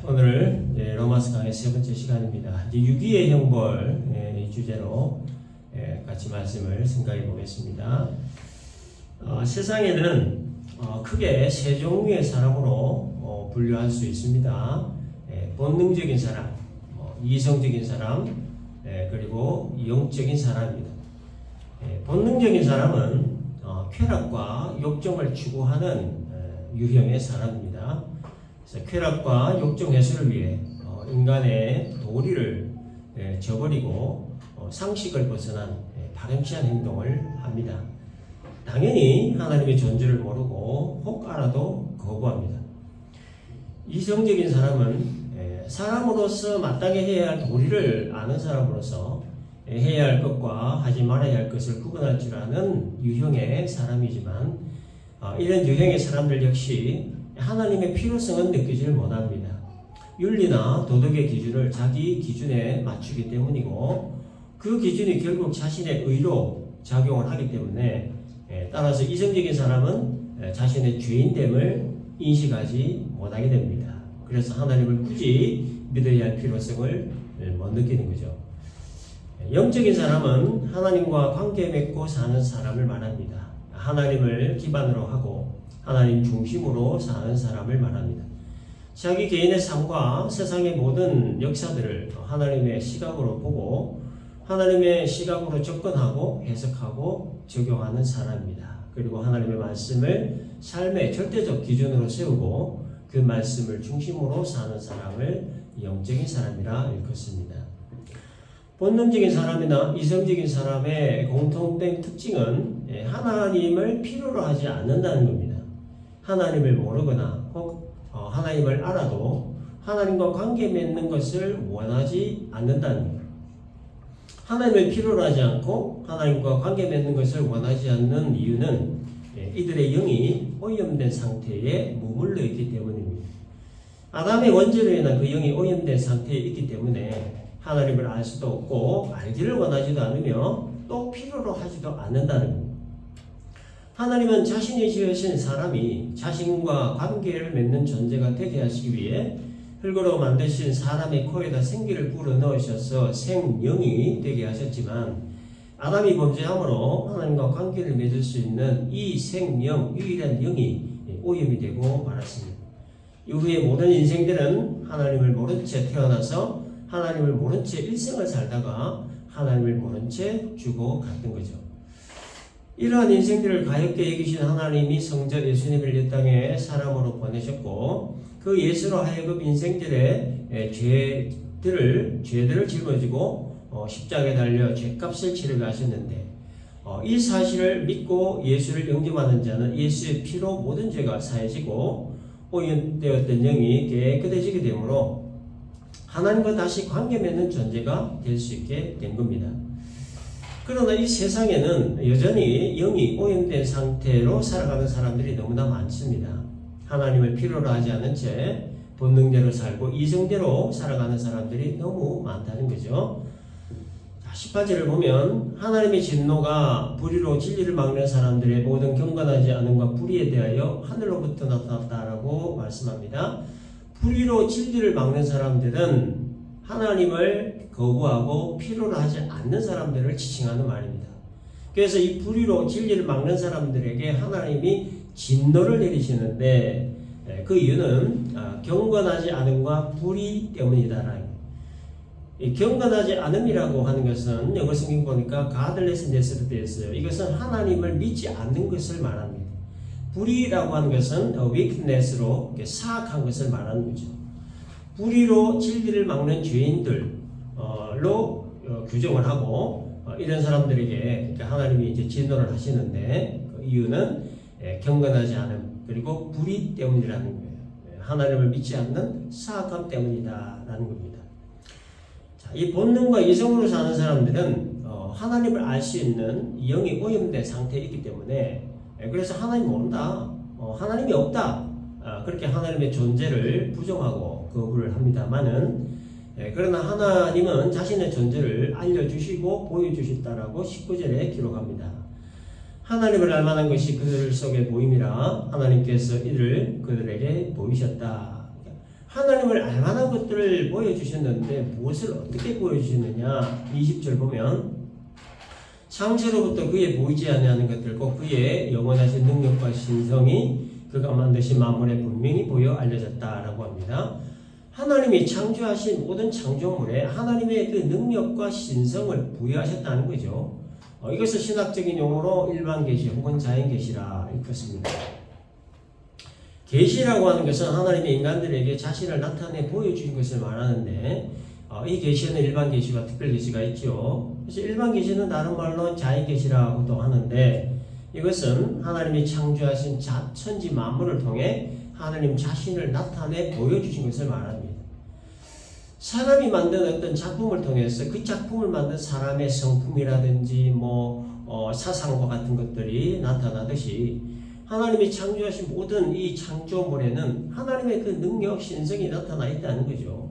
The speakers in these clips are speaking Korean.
오늘 로마서 강의 세 번째 시간입니다. 이제 유기의 형벌 이 주제로 같이 말씀을 생각해 보겠습니다. 세상에는 크게 세 종류의 사람으로 분류할 수 있습니다. 본능적인 사람, 이성적인 사람, 그리고 영적인 사람입니다. 본능적인 사람은 쾌락과 욕정을 추구하는 유형의 사람입니다. 그래서 쾌락과 욕정 해소를 위해 인간의 도리를 저버리고 상식을 벗어난 파렴치한 행동을 합니다. 당연히 하나님의 존재를 모르고 혹 알아도 거부합니다. 이성적인 사람은 사람으로서 마땅히 해야 할 도리를 아는 사람으로서 해야 할 것과 하지 말아야 할 것을 구분할 줄 아는 유형의 사람이지만 이런 유형의 사람들 역시 하나님의 필요성은 느끼지 못합니다. 윤리나 도덕의 기준을 자기 기준에 맞추기 때문이고 그 기준이 결국 자신의 의로 작용을 하기 때문에 따라서 이성적인 사람은 자신의 죄인됨을 인식하지 못하게 됩니다. 그래서 하나님을 굳이 믿어야 할 필요성을 못 느끼는 거죠. 영적인 사람은 하나님과 관계 맺고 사는 사람을 말합니다. 하나님을 기반으로 하고 하나님 중심으로 사는 사람을 말합니다. 자기 개인의 삶과 세상의 모든 역사들을 하나님의 시각으로 보고 하나님의 시각으로 접근하고 해석하고 적용하는 사람입니다. 그리고 하나님의 말씀을 삶의 절대적 기준으로 세우고 그 말씀을 중심으로 사는 사람을 영적인 사람이라 일컫습니다. 본능적인 사람이나 이성적인 사람의 공통된 특징은 하나님을 필요로 하지 않는다는 겁니다. 하나님을 모르거나 혹 하나님을 알아도 하나님과 관계 맺는 것을 원하지 않는다는 겁니다. 하나님을 필요로 하지 않고 하나님과 관계 맺는 것을 원하지 않는 이유는 이들의 영이 오염된 상태에 머물러 있기 때문입니다. 아담의 원죄로 인한 그 영이 오염된 상태에 있기 때문에 하나님을 알 수도 없고 알기를 원하지도 않으며 또 필요로 하지도 않는다는 겁니다. 하나님은 자신이 지으신 사람이 자신과 관계를 맺는 존재가 되게 하시기 위해 흙으로 만드신 사람의 코에다 생기를 불어넣으셔서 생명이 되게 하셨지만 아담이 범죄함으로 하나님과 관계를 맺을 수 있는 이 생명, 유일한 영이 오염이 되고 말았습니다. 이후에 모든 인생들은 하나님을 모른 채 태어나서 하나님을 모른 채 일생을 살다가 하나님을 모른 채 죽어갔던 거죠. 이러한 인생들을 가엾게 여기신 하나님이 성자 예수님을 이 땅에 사람으로 보내셨고 그 예수로 하여금 인생들의 죄들을 짊어지고 십자가에 달려 죄값을 치르게 하셨는데 이 사실을 믿고 예수를 영접하는 자는 예수의 피로 모든 죄가 사해지고 오염되었던 영이 깨끗해지게 되므로 하나님과 다시 관계 맺는 존재가 될 수 있게 된 겁니다. 그러나 이 세상에는 여전히 영이 오염된 상태로 살아가는 사람들이 너무나 많습니다. 하나님을 필요로 하지 않은 채 본능대로 살고 이성대로 살아가는 사람들이 너무 많다는 거죠. 18절을 보면 하나님의 진노가 불의로 진리를 막는 사람들의 모든 경건하지 않음과 불의에 대하여 하늘로부터 나타났다라고 말씀합니다. 불의로 진리를 막는 사람들은 하나님을 거부하고 필요로 하지 않는 사람들을 지칭하는 말입니다. 그래서 이 불의로 진리를 막는 사람들에게 하나님이 진노를 내리시는데 그 이유는 경건하지 않음과 불의 때문이다라는 거예요. 경건하지 않음이라고 하는 것은 영어 성경 보니까 godlessness로 되어 있어요. 이것은 하나님을 믿지 않는 것을 말합니다. 불의라고 하는 것은 weakness로 사악한 것을 말하는 거죠. 불의로 진리를 막는 죄인들로 규정을 하고 이런 사람들에게 하나님이 이제 진노를 하시는데 그 이유는 경건하지 않음 그리고 불의 때문이라는 거예요. 하나님을 믿지 않는 사악함 때문이다라는 겁니다. 자, 이 본능과 이성으로 사는 사람들은 하나님을 알 수 있는 영이 오염된 상태에 있기 때문에 그래서 하나님 모른다, 하나님이 없다, 그렇게 하나님의 존재를 부정하고 거부를 합니다만은 그러나 하나님은 자신의 존재를 알려주시고 보여주셨다라고 19절에 기록합니다. 하나님을 알 만한 것이 그들 속에 보임이라 하나님께서 이를 그들에게 보이셨다. 하나님을 알만한 것들을 보여주셨는데 무엇을 어떻게 보여주셨느냐. 20절 보면 창세로부터 그의 보이지 아니하는 것들 곧 그의 영원하신 능력과 신성이 그가 만드신 만물에 분명히 보여 알려졌다라고 합니다. 하나님이 창조하신 모든 창조물에 하나님의 그 능력과 신성을 부여하셨다는 거죠. 이것을 신학적인 용어로 일반계시 혹은 자연계시라 읽었습니다. 계시라고 하는 것은 하나님이 인간들에게 자신을 나타내 보여주신 것을 말하는데 이 계시에는 일반 계시와 특별 계시가 있죠. 그래서 일반 계시는 다른 말로 자연 계시라고도 하는데 이것은 하나님이 창조하신 천지 만물을 통해 하나님 자신을 나타내 보여주신 것을 말합니다. 사람이 만든 어떤 작품을 통해서 그 작품을 만든 사람의 성품이라든지 사상과 같은 것들이 나타나듯이 하나님이 창조하신 모든 이 창조물에는 하나님의 그 능력, 신성이 나타나 있다는 거죠.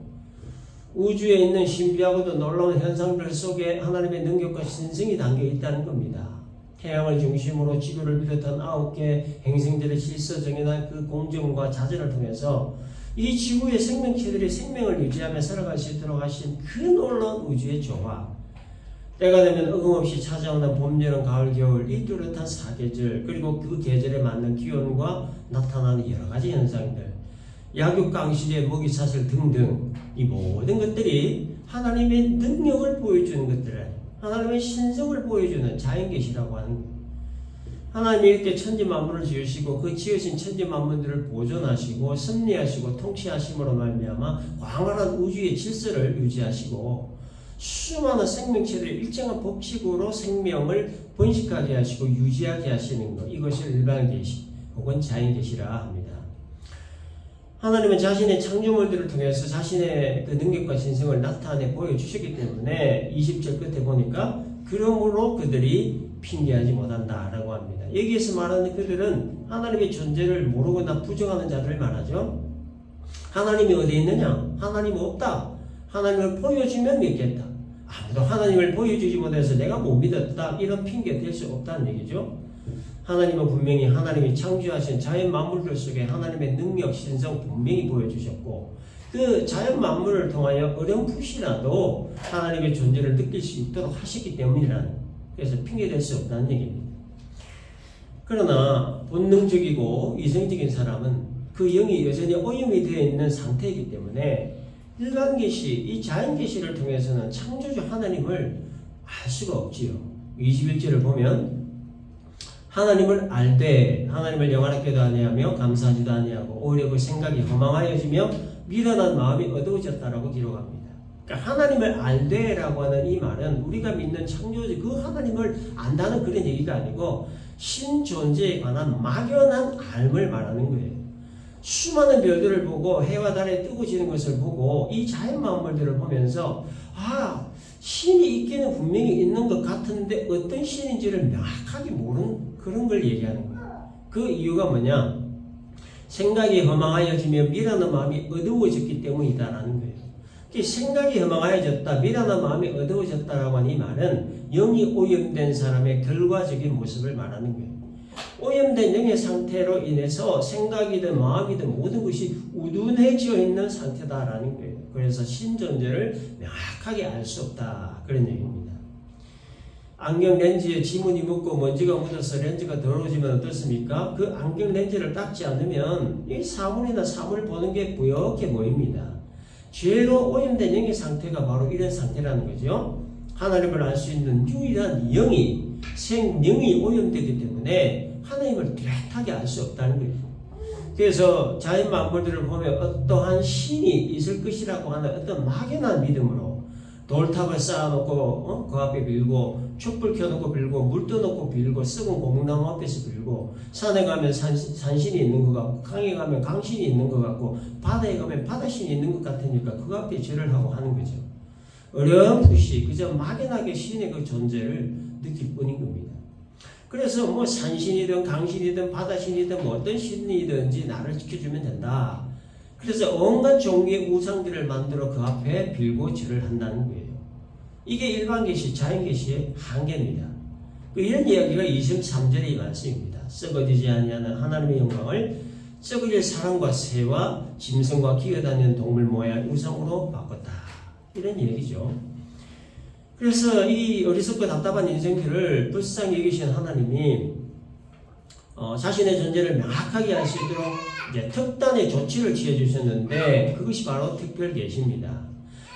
우주에 있는 신비하고도 놀라운 현상들 속에 하나님의 능력과 신성이 담겨 있다는 겁니다. 태양을 중심으로 지구를 비롯한 9개 행성들의 질서 정연한 그 공정과 자재를 통해서 이 지구의 생명체들이 생명을 유지하며 살아갈 수 있도록 하신 그 놀라운 우주의 조화, 때가 되면 어김없이 찾아오는 봄, 여름, 가을, 겨울 이 뚜렷한 사계절, 그리고 그 계절에 맞는 기온과 나타나는 여러 가지 현상들, 약육강실의 먹이사슬 등등 이 모든 것들이 하나님의 능력을 보여주는 것들, 하나님의 신성을 보여주는 자연계시라고 하는 거예요. 하나님이 이렇게 천지 만물을 지으시고 그 지으신 천지 만물들을 보존하시고 섭리하시고 통치하심으로 말미암아 광활한 우주의 질서를 유지하시고 수많은 생명체들의 일정한 법칙으로 생명을 번식하게 하시고 유지하게 하시는 것, 이것을 일반계시 혹은 자연계시라 합니다. 하나님은 자신의 창조물들을 통해서 자신의 그 능력과 신성을 나타내 보여주셨기 때문에 20절 끝에 보니까 그러므로 그들이 핑계하지 못한다라고 합니다. 여기에서 말하는 그들은 하나님의 존재를 모르거나 부정하는 자들을 말하죠. 하나님이 어디 있느냐? 하나님 없다. 하나님을 보여주면 믿겠다. 아무도 하나님을 보여주지 못해서 내가 못 믿었다. 이런 핑계 될 수 없다는 얘기죠. 하나님은 분명히 하나님이 창조하신 자연 만물들 속에 하나님의 능력, 신성 분명히 보여주셨고 그 자연 만물을 통하여 어렴풋이라도 하나님의 존재를 느낄 수 있도록 하셨기 때문이라는, 그래서 핑계될 수 없다는 얘기입니다. 그러나 본능적이고 이성적인 사람은 그 영이 여전히 오염이 되어 있는 상태이기 때문에 일반 계시, 이 자연 계시를 통해서는 창조주 하나님을 알 수가 없지요. 21절을 보면 하나님을 알되 하나님을 영원하게도 아니하며 감사하지도 아니하고 오히려 그 생각이 허망하여지며 미련한 마음이 어두워졌다라고 기록합니다. 그러니까 하나님을 알되라고 하는 이 말은 우리가 믿는 창조주 그 하나님을 안다는 그런 얘기가 아니고 신존재에 관한 막연한 알을 말하는 거예요. 수많은 별들을 보고 해와 달에 뜨고 지는 것을 보고 이 자연 만물들을 보면서 신이 있기는 분명히 있는 것 같은데 어떤 신인지를 명확하게 모르는 그런 걸 얘기하는 거예요. 그 이유가 뭐냐? 생각이 허망하여지며 미련한 마음이 어두워졌기 때문이다라는 거예요. 생각이 허망하여졌다, 미련한 마음이 어두워졌다라고 하는 이 말은 영이 오염된 사람의 결과적인 모습을 말하는 거예요. 오염된 영의 상태로 인해서 생각이든 마음이든 모든 것이 우둔해져 있는 상태다라는 거예요. 그래서 신존재를 명확하게 알 수 없다, 그런 얘기입니다. 안경 렌즈에 지문이 묻고 먼지가 묻어서 렌즈가 더러워지면 어떻습니까? 그 안경 렌즈를 닦지 않으면 이 사물이나 사물을 보는 게 뿌옇게 보입니다. 죄로 오염된 영의 상태가 바로 이런 상태라는 거죠. 하나님을 알 수 있는 유일한 영이 생명이 오염되기 때문에 하나님을 뚜렷하게 알 수 없다는 거예요. 그래서 자연 만물들을 보면 어떠한 신이 있을 것이라고 하는 어떤 막연한 믿음으로 돌탑을 쌓아놓고 그 앞에 빌고 촛불 켜놓고 빌고 물 떠놓고 빌고 썩은 고목나무 앞에서 빌고 산에 가면 산신이 있는 것 같고 강에 가면 강신이 있는 것 같고 바다에 가면 바다신이 있는 것 같으니까 그 앞에 절을 하고 하는 거죠. 어렴풋이 그저 막연하게 신의 그 존재를 느낄 뿐인 겁니다. 그래서 산신이든 강신이든 바다신이든 어떤 신이든지 나를 지켜주면 된다. 그래서 온갖 종류의 우상들을 만들어 그 앞에 빌고 절을 한다는 거예요. 이게 일반 계시, 자연 계시의 한계입니다. 이런 이야기가 23절의 말씀입니다. 썩어지지 아니하는 하나님의 영광을 썩을 사람과 새와 짐승과 기어다니는 동물 모양 우상으로 바꿨다. 이런 얘기죠. 그래서 이 어리석고 답답한 인생길을 불쌍히 여기신 하나님이 자신의 존재를 명확하게 알 수 있도록 이제 특단의 조치를 취해 주셨는데 그것이 바로 특별 계시입니다.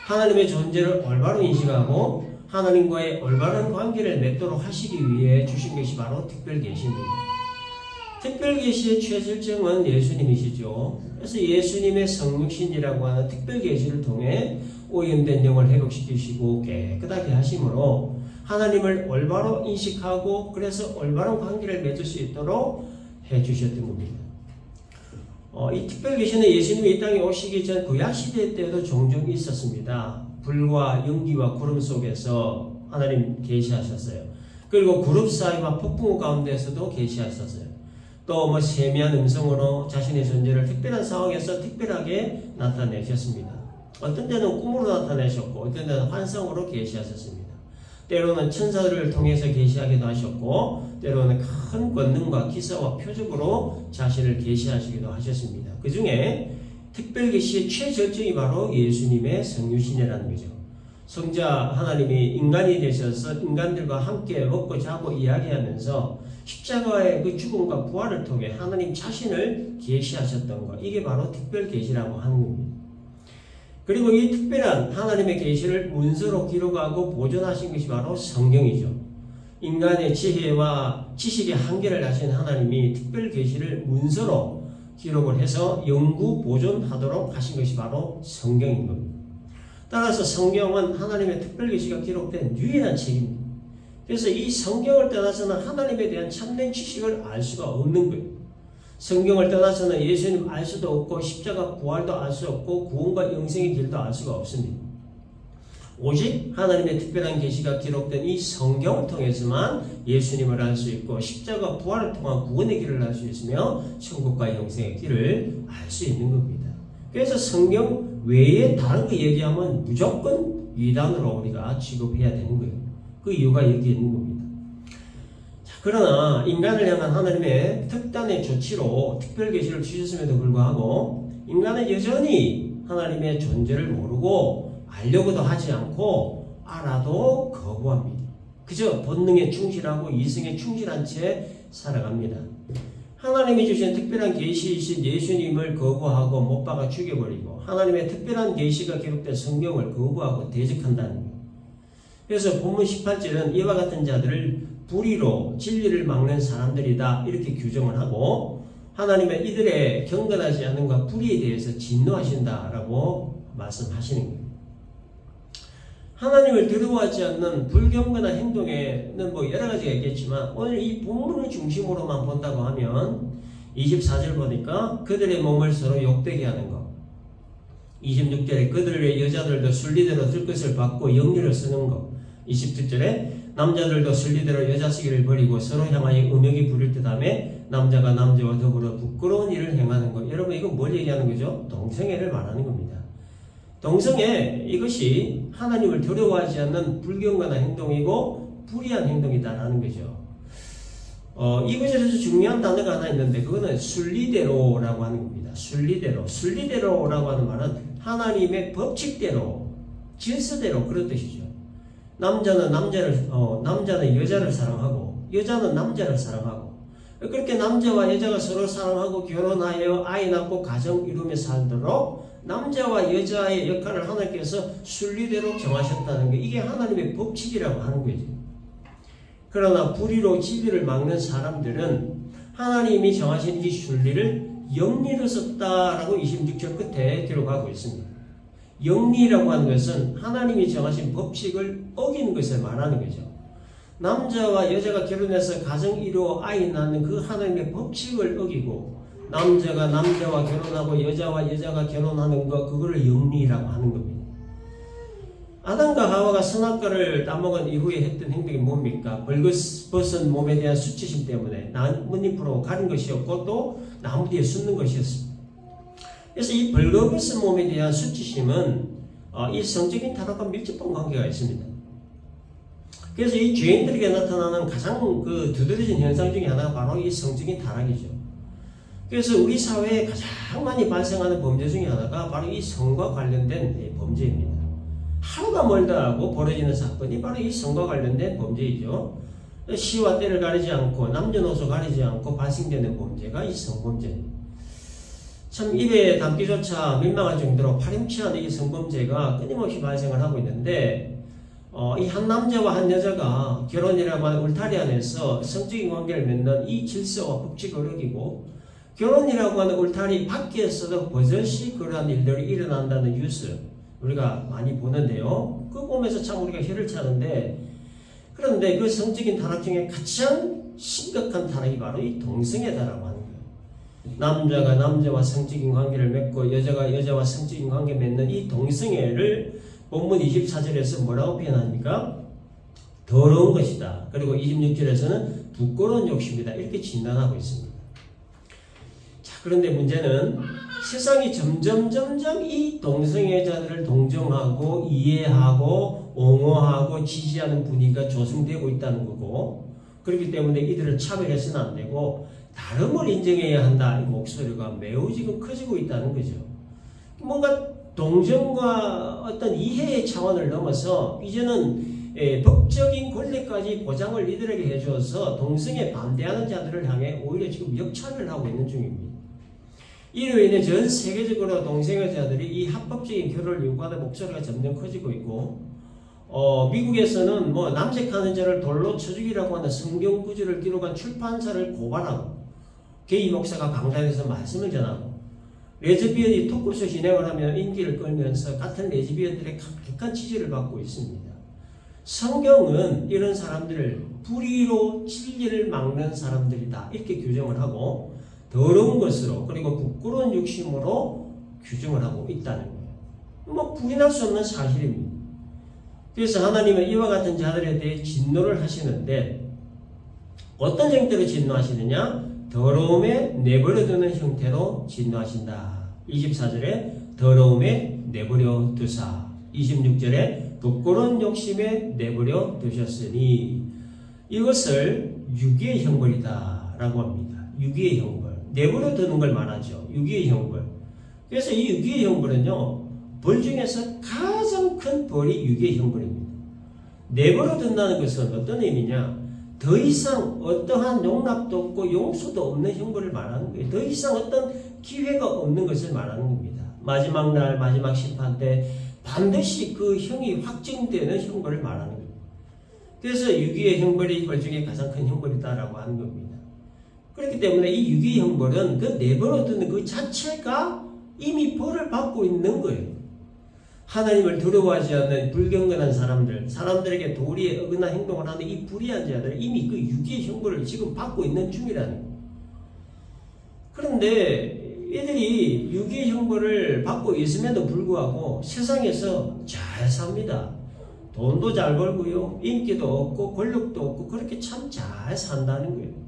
하나님의 존재를 올바로 인식하고 하나님과의 올바른 관계를 맺도록 하시기 위해 주신 것이 바로 특별 계시입니다. 특별 계시의 최절정은 예수님이시죠. 그래서 예수님의 성육신이라고 하는 특별 계시를 통해 오염된 영을 회복시키시고 깨끗하게 하심으로 하나님을 올바로 인식하고 그래서 올바른 관계를 맺을 수 있도록 해주셨던 겁니다. 이 특별 계시는 예수님이 이 땅에 오시기 전 구약시대 때도 종종 있었습니다. 불과 연기와 구름 속에서 하나님 계시하셨어요. 그리고 그룹 사이와 폭풍 가운데서도 계시하셨어요. 또 세미한 음성으로 자신의 존재를 특별한 상황에서 특별하게 나타내셨습니다. 어떤 때는 꿈으로 나타내셨고 어떤 때는 환상으로 계시하셨습니다. 때로는 천사들을 통해서 계시하기도 하셨고 때로는 큰 권능과 기사와 표적으로 자신을 계시하시기도 하셨습니다. 그 중에 특별 계시의 최절정이 바로 예수님의 성육신이라는 거죠. 성자 하나님이 인간이 되셔서 인간들과 함께 먹고 자고 이야기하면서 십자가의 그 죽음과 부활을 통해 하나님 자신을 계시하셨던 것, 이게 바로 특별 계시라고 하는 겁니다. 그리고 이 특별한 하나님의 계시를 문서로 기록하고 보존하신 것이 바로 성경이죠. 인간의 지혜와 지식의 한계를 아신 하나님이 특별 계시를 문서로 기록을 해서 영구 보존하도록 하신 것이 바로 성경인 겁니다. 따라서 성경은 하나님의 특별 계시가 기록된 유일한 책입니다. 그래서 이 성경을 떠나서는 하나님에 대한 참된 지식을 알 수가 없는 거예요. 성경을 떠나서는 예수님 알 수도 없고 십자가 부활도 알 수 없고 구원과 영생의 길도 알 수가 없습니다. 오직 하나님의 특별한 계시가 기록된 이 성경을 통해서만 예수님을 알 수 있고 십자가 부활을 통한 구원의 길을 알 수 있으며 천국과 영생의 길을 알 수 있는 겁니다. 그래서 성경 외에 다른 거 얘기하면 무조건 이단으로 우리가 취급해야 되는 거예요. 그 이유가 여기 있는 겁니다. 자, 그러나 인간을 향한 하나님의 특단의 조치로 특별 계시를 주셨음에도 불구하고 인간은 여전히 하나님의 존재를 모르고 알려고도 하지 않고 알아도 거부합니다. 그저 본능에 충실하고 이성에 충실한 채 살아갑니다. 하나님이 주신 특별한 계시이신 예수님을 거부하고 못 박아 죽여버리고 하나님의 특별한 계시가 기록된 성경을 거부하고 대적한다는 거예요. 그래서 본문 18절은 이와 같은 자들을 불의로 진리를 막는 사람들이다 이렇게 규정을 하고 하나님의 이들의 경건하지 않음과 불의에 대해서 진노하신다라고 말씀하시는 거예요. 하나님을 두려워하지 않는 불경건한 행동에는 여러 가지가 있겠지만 오늘 이 본문을 중심으로만 본다고 하면 24절 보니까 그들의 몸을 서로 욕되게 하는 것, 26절에 그들의 여자들도 순리대로 들 것을 받고 영리를 쓰는 것, 27절에 남자들도 순리대로 여자 쓰기를 버리고 서로 향하여 음욕이 부릴 듯하며 남자가 남자와 더불어 부끄러운 일을 행하는 것. 여러분 이거 뭘 얘기하는 거죠? 동성애를 말하는 겁니다. 동성애 이것이 하나님을 두려워하지 않는 불경건한 행동이고 불의한 행동이다라는 거죠. 이 구절에서 중요한 단어가 하나 있는데 그거는 순리대로라고 하는 겁니다. 순리대로라고 하는 말은 하나님의 법칙대로, 질서대로 그런 뜻이죠. 남자는 여자를 사랑하고 여자는 남자를 사랑하고 그렇게 남자와 여자가 서로 사랑하고 결혼하여 아이 낳고 가정 이루며 살도록 남자와 여자의 역할을 하나님께서 순리대로 정하셨다는 게 이게 하나님의 법칙이라고 하는 거죠. 그러나 불의로 진리를 막는 사람들은 하나님이 정하신 이 순리를 영리로 썼다라고 26절 끝에 기록하고 있습니다. 영리라고 하는 것은 하나님이 정하신 법칙을 어기는 것을 말하는 거죠. 남자와 여자가 결혼해서 가정 이루어 아이 낳는 그 하나님의 법칙을 어기고 남자가 남자와 결혼하고 여자와 여자가 결혼하는 것 그거를 영리라고 하는 겁니다. 아담과 하와가 선악과를 따먹은 이후에 했던 행동이 뭡니까? 벌거벗은 몸에 대한 수치심 때문에 나뭇잎으로 가린 것이었고 또 나무 뒤에 숨는 것이었습니다. 그래서 이 벌거벗은 몸에 대한 수치심은 이 성적인 타락과 밀접한 관계가 있습니다. 그래서 이 죄인들에게 나타나는 가장 두드러진 현상 중에 하나가 바로 이 성적인 타락이죠. 그래서 우리 사회에 가장 많이 발생하는 범죄 중에 하나가 바로 이 성과 관련된 범죄입니다. 하루가 멀다 하고 벌어지는 사건이 바로 이 성과 관련된 범죄이죠. 시와 때를 가리지 않고 남녀노소 가리지 않고 발생되는 범죄가 이 성범죄입니다. 참 입에 담기조차 민망할 정도로 파렴치한 이 성범죄가 끊임없이 발생을 하고 있는데 이 한 남자와 한 여자가 결혼이라고 하는 울타리 안에서 성적인 관계를 맺는 이 질서와 법칙을 어기고 결혼이라고 하는 울타리 밖에서도 버젓이 그러한 일들이 일어난다는 뉴스 우리가 많이 보는데요. 그거 보면서 참 우리가 혀를 차는데 그런데 그 성적인 타락 중에 가장 심각한 타락이 바로 이 동성애다라고 하는 거예요. 남자가 남자와 성적인 관계를 맺고 여자가 여자와 성적인 관계 맺는 이 동성애를 본문 24절에서 뭐라고 표현합니까? 더러운 것이다. 그리고 26절에서는 부끄러운 욕심이다. 이렇게 진단하고 있습니다. 자, 그런데 문제는 세상이 점점 이 동성애자들을 동정하고 이해하고 옹호하고 지지하는 분위기가 조성되고 있다는 거고 그렇기 때문에 이들을 차별해서는 안 되고 다름을 인정해야 한다. 이 목소리가 매우 지금 커지고 있다는 거죠. 뭔가 동정과 어떤 이해의 차원을 넘어서 이제는 법적인 권리까지 보장을 이들에게 해줘서 동성애 반대하는 자들을 향해 오히려 지금 역차별을 하고 있는 중입니다. 이로 인해 전 세계적으로 동성애자들이 이 합법적인 결혼을 요구하는 목소리가 점점 커지고 있고 미국에서는 뭐 남색하는 자를 돌로 쳐 죽이라고 하는 성경 구절을 기록한 출판사를 고발하고 게이 목사가 강단에서 말씀을 전하고 레즈비언이 토크쇼 진행을 하며 인기를 끌면서 같은 레즈비언들의 강력한 지지를 받고 있습니다. 성경은 이런 사람들을 불의로 진리를 막는 사람들이다 이렇게 규정을 하고 더러운 것으로 그리고 부끄러운 욕심으로 규정을 하고 있다는 거예요. 뭐 부인할 수 없는 사실입니다. 그래서 하나님은 이와 같은 자들에 대해 진노를 하시는데 어떤 형태로 진노하시느냐? 더러움에 내버려두는 형태로 진노하신다. 24절에 더러움에 내버려 두사 26절에 부끄러운 욕심에 내버려 두셨으니 이것을 유기의 형벌이다 라고 합니다. 유기의 형벌 내버려 두는 걸 말하죠. 유기의 형벌. 그래서 이 유기의 형벌은요 벌 중에서 가장 큰 벌이 유기의 형벌입니다. 내버려 둔다는 것은 어떤 의미냐? 더 이상 어떠한 용납도 없고 용서도 없는 형벌을 말하는 거예요. 더 이상 어떤 기회가 없는 것을 말하는 겁니다. 마지막 날 마지막 심판 때 반드시 그 형이 확정되는 형벌을 말하는 거예요. 그래서 유기의 형벌이 벌 중에 가장 큰 형벌이다라고 하는 겁니다. 그렇기 때문에 이 유기의 형벌은 그 내버려 두는 그 자체가 이미 벌을 받고 있는 거예요. 하나님을 두려워하지 않는 불경건한 사람들, 사람들에게 도리에 어긋난 행동을 하는 이 불의한 자들은 이미 그 유기의 형벌을 지금 받고 있는 중이라는 거예요. 그런데 이들이 유기의 형벌을 받고 있음에도 불구하고 세상에서 잘 삽니다. 돈도 잘 벌고요, 인기도 없고 권력도 없고 그렇게 참 잘 산다는 거예요.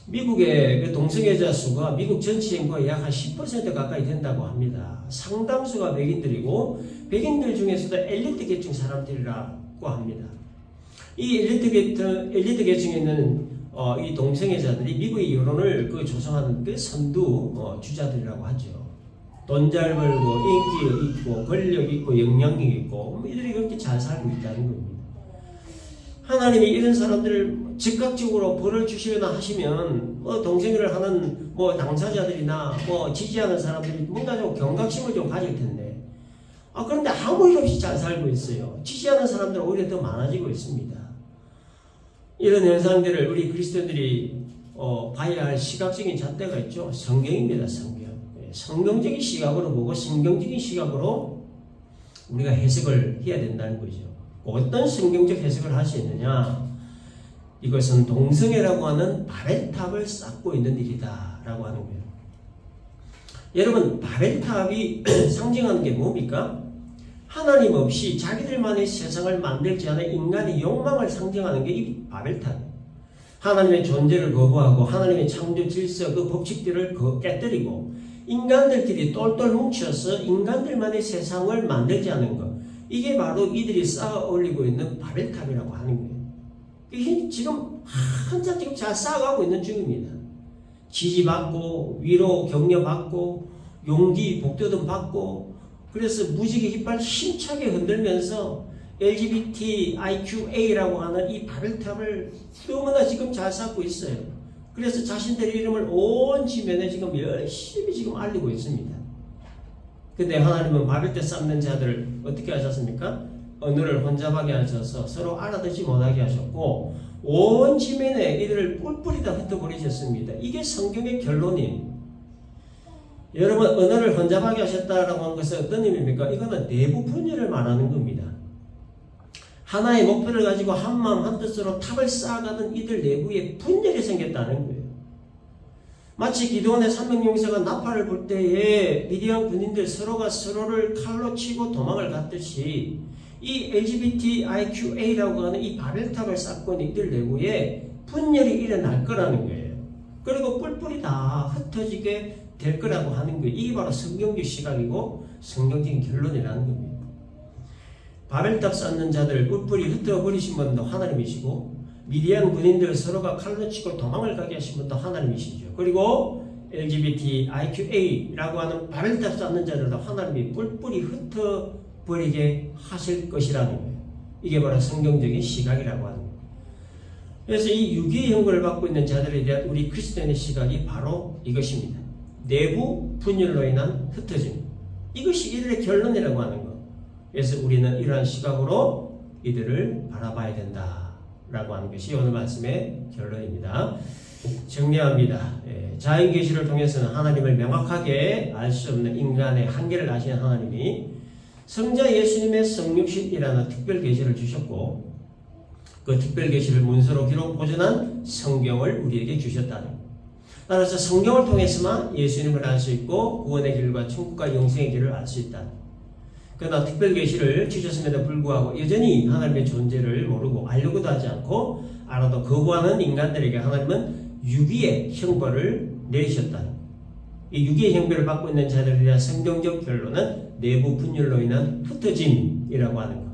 미국의 그 동성애자 수가 미국 전체 인구의 약 한 10% 가까이 된다고 합니다. 상당수가 백인들이고 백인들 중에서도 엘리트 계층 사람들이라고 합니다. 이 엘리트 계층에 있는 이 동성애자들이 미국의 여론을 조성하는 그 선두 주자들이라고 하죠. 돈 잘 벌고 인기 있고 권력 있고 영향력 있고 이들이 그렇게 잘 살고 있다는 겁니다. 하나님이 이런 사람들을 즉각적으로 벌을 주시거나 하시면 동성애를 하는 당사자들이나 지지하는 사람들이 뭔가 좀 경각심을 좀 가질 텐데 그런데 아무 일 없이 잘 살고 있어요. 지지하는 사람들은 오히려 더 많아지고 있습니다. 이런 현상들을 우리 그리스도인들이 봐야 할 시각적인 잣대가 있죠. 성경입니다. 성경. 성경적인 시각으로 보고 성경적인 시각으로 우리가 해석을 해야 된다는 거죠. 어떤 성경적 해석을 할 수 있느냐? 이것은 동성애라고 하는 바벨탑을 쌓고 있는 일이다 라고 하는 거예요. 여러분, 바벨탑이 상징하는 게 뭡니까? 하나님 없이 자기들만의 세상을 만들지 않은 인간의 욕망을 상징하는 게 이 바벨탑이에요. 하나님의 존재를 거부하고 하나님의 창조 질서 그 법칙들을 깨뜨리고 인간들끼리 똘똘 뭉쳐서 인간들만의 세상을 만들지 않은 것, 이게 바로 이들이 쌓아 올리고 있는 바벨탑이라고 하는 거예요. 이게 지금 한참 잘 쌓아가고 있는 중입니다. 지지받고 위로 격려받고 용기 복돋움 받고 그래서 무지개 깃발 힘차게 흔들면서 LGBTIQA라고 하는 이 바벨탑을 너무나 지금 잘 쌓고 있어요. 그래서 자신들의 이름을 온 지면에 지금 열심히 지금 알리고 있습니다. 근데 하나님은 바벨탑 쌓는 자들을 어떻게 하셨습니까? 언어를 혼잡하게 하셔서 서로 알아듣지 못하게 하셨고 온 지면에 이들을 뿔뿔이 다 흩어버리셨습니다. 이게 성경의 결론이에요. 여러분 언어를 혼잡하게 하셨다라고 하는 것은 어떤 의미입니까? 이거는 내부 분열을 말하는 겁니다. 하나의 목표를 가지고 한마음 한뜻으로 탑을 쌓아가는 이들 내부에 분열이 생겼다는 거예요. 마치 기드온의 300용사가 나팔을 불 때에 미디안 군인들 서로가 서로를 칼로 치고 도망을 갔듯이 이 LGBTIQA라고 하는 이 바벨탑을 쌓고 있는 이들 내부에 분열이 일어날 거라는 거예요. 그리고 뿔뿔이 다 흩어지게 될 거라고 하는 거예요. 이게 바로 성경적 시각이고 성경적인 결론이라는 겁니다. 바벨탑 쌓는 자들 뿔뿔이 흩어버리신 분도 하나님이시고 미디안 군인들 서로가 칼로 치고 도망을 가게 하신 분도 하나님이시죠. 그리고 LGBTIQA라고 하는 바벨탑 쌓는 자들도 하나님이 뿔뿔이 흩어버리게 하실 것이라는 거예요. 이게 바로 성경적인 시각이라고 하는 거예요. 그래서 이 유기의 형벌을 받고 있는 자들에 대한 우리 그리스도인의 시각이 바로 이것입니다. 내부 분열로 인한 흩어짐. 이것이 이들의 결론이라고 하는 것. 그래서 우리는 이러한 시각으로 이들을 바라봐야 된다라고 하는 것이 오늘 말씀의 결론입니다. 정리합니다. 자연계시를 통해서는 하나님을 명확하게 알 수 없는 인간의 한계를 아시는 하나님이 성자 예수님의 성육신이라는 특별계시를 주셨고 그 특별계시를 문서로 기록 보존한 성경을 우리에게 주셨다는 것. 따라서 성경을 통해서만 예수님을 알 수 있고 구원의 길과 천국과 영생의 길을 알 수 있다. 그러나 특별계시를 주셨음에도 불구하고 여전히 하나님의 존재를 모르고 알려고도 하지 않고 알아도 거부하는 인간들에게 하나님은 유기의 형벌을 내리셨다. 이 유기의 형벌을 받고 있는 자들에 대한 성경적 결론은 내부 분열로 인한 흩어짐이라고 하는 것.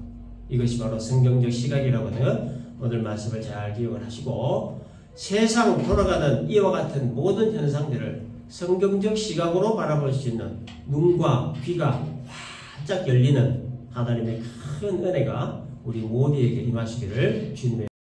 이것이 바로 성경적 시각이라고 하는 것. 오늘 말씀을 잘 기억을 하시고 세상 돌아가는 이와 같은 모든 현상들을 성경적 시각으로 바라볼 수 있는 눈과 귀가 활짝 열리는 하나님의 큰 은혜가 우리 모두에게 임하시기를 주님의